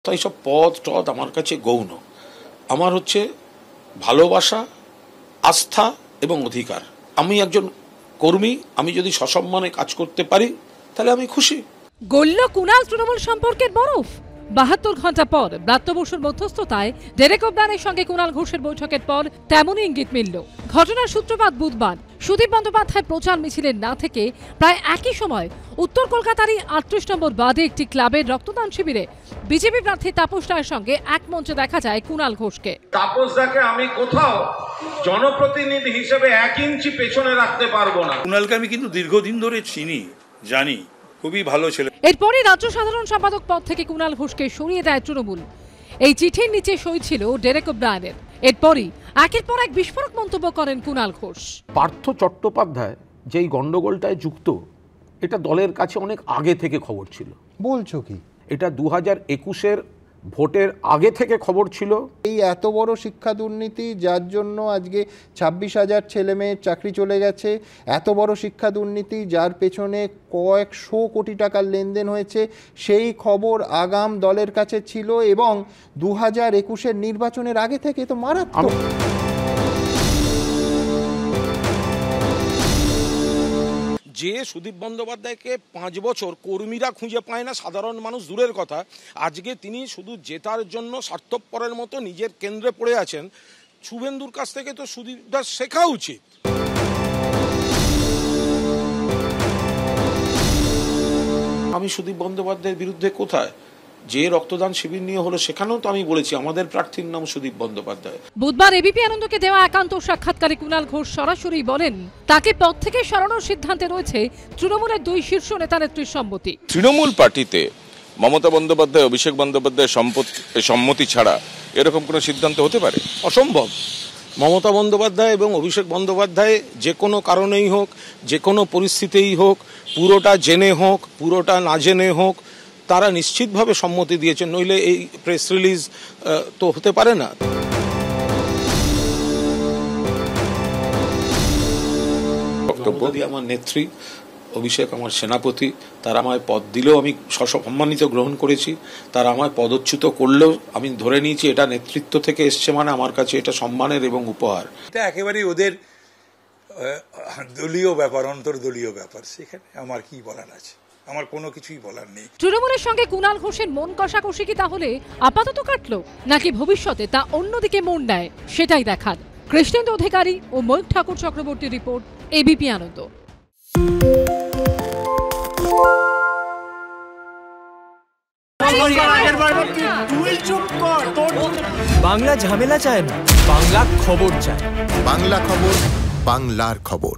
তাই সব পদ টদ আমার কাছে গৌণ। আমার হচ্ছে ভালোবাসা, আস্থা এবং অধিকার। আমি একজন কর্মী, আমি যদি সসম্মানে কাজ করতে পারি তাহলে আমি খুশি। গল্য কুণাল তৃণমূল সম্পর্কের বরফ। ৭২ ঘন্টা পর ব্রাত্য বসুর মধ্যস্থতায় ডেরেক ওব্রায়ানের সঙ্গে কুণাল ঘোষের বৈঠকের পর তেমনই ইঙ্গিত মিলল। ঘটনার সূত্রপাত বুধবার সুদীপ বন্দ্যোপাধ্যায় প্রচার মিছিলের না থেকে প্রায় একই সময় উত্তর কলকাতারই ৩৮ নম্বর ওয়ার্ডে একটি ক্লাবের রক্তদান শিবিরে বিজেপি প্রার্থী তাপস রায়ের সঙ্গে এক মঞ্চে দেখা যায় কুণাল ঘোষকে। তাপস দাকে আমি কোথাও জনপ্রতিনিধি হিসেবে ১ ইঞ্চি পেছনে রাখতে পারবো না। কুণালকে আমি কিন্তু দীর্ঘদিন ধরে চিনি, জানি, খুবই ভালো ছেলে। এরপরই রাজ্য সাধারণ সম্পাদক পদ থেকে কুণাল ঘোষকে সরিয়ে দেয় তৃণমূল। এই চিঠির নিচে সই ছিল ডেরেক ওব্রায়ানের। এরপরই একের পর এক বিস্ফোরক মন্তব্য করেন কুণাল ঘোষ। পার্থ চট্টোপাধ্যায় যেই গন্ডগোলটায় যুক্ত, এটা দলের কাছে অনেক আগে থেকে খবর ছিল। বলছো কি? এটা ২০২১-এর ভোটের আগে থেকে খবর ছিল। এই এত বড় শিক্ষা দুর্নীতি, যার জন্য আজকে ২৬,০০০ ছেলে মেয়ের চাকরি চলে গেছে, এত বড় শিক্ষা দুর্নীতি যার পেছনে কয়েকশো কোটি টাকার লেনদেন হয়েছে, সেই খবর আগাম দলের কাছে ছিল এবং ২০২১-এর নির্বাচনের আগে থেকে তো মারাত্মক। যে সুদীপ বন্দ্যোপাধ্যায়কে ৫ বছর কর্মীরা খুঁজে পায় না, সাধারণ মানুষ দূরের কথা, আজকে তিনি শুধু জেতার জন্য স্বার্থপরের মতো নিজের কেন্দ্রে পড়ে আছেন। শুভেন্দুর কাছ থেকে তো সুদীপদার শেখা উচিত। আমি সুদীপ বন্দ্যোপাধ্যায়ের বিরুদ্ধে কোথায়? যে রক্তদান শিবির নিয়ে হলো সেখানেও তো আমি বলেছি আমাদের প্রার্থীর নাম সুদীপ বন্দ্যোপাধ্যায়। বুধবার এবিপি আনন্দকে দেওয়া একান্ত সাক্ষাৎকারে কুণাল ঘোষ সরাসরি বলেন, তাকে পদ থেকে সরানোর সিদ্ধান্তে রয়েছে তৃণমূলের ২ শীর্ষ নেতা নেত্রীর সম্মতি। তৃণমূল পার্টিতে মমতা বন্দ্যোপাধ্যায়, অভিষেক বন্দ্যোপাধ্যায়ের সম্মতি ছাড়া এরকম কোনো সিদ্ধান্ত হতে পারে? অসম্ভব। মমতা বন্দ্যোপাধ্যায় এবং অভিষেক বন্দ্যোপাধ্যায় যে কোনো কারণেই হোক, যে কোনো পরিস্থিতিতেই হোক, পুরোটা জেনে হোক, পুরোটা না জেনে হোক, তারা নিশ্চিতভাবে সম্মতি দিয়েছেন, নইলে এই প্রেস রিলিজ তো হতে পারে না। বক্তব্য দিয়ে আমার নেত্রী, অভিষেক আমার সেনাপতি, তারা আমায় পদ দিলেও আমি সম্মানিত গ্রহণ করেছি। তারা আমায় পদচ্যুত করলেও আমি ধরে নিয়েছি এটা নেতৃত্ব থেকে এসছে, মানে আমার কাছে এটা সম্মানের এবং উপহার। এটা একেবারেই ওদের দলীয় ব্যাপার, অন্তর্দলীয় ব্যাপার। সেখানে আমার কি বলার আছে? আমার কোনো কিছুই বলার নেই। তৃণমূলের সঙ্গে কুণাল ঘোষের মন কষাকষি কি তাহলে আপাতত কাটলো, নাকি ভবিষ্যতে তা অন্যদিকে মন নেয়, সেটাই দেখার। কৃষ্ণেন্দু অধিকারী ও ময়ূখ ঠাকুর চক্রবর্তীর রিপোর্ট, এবিপি আনন্দ। বাংলা ঝামেলা চায় না, বাংলা খবর চায়। বাংলা খবর, বাংলার খবর।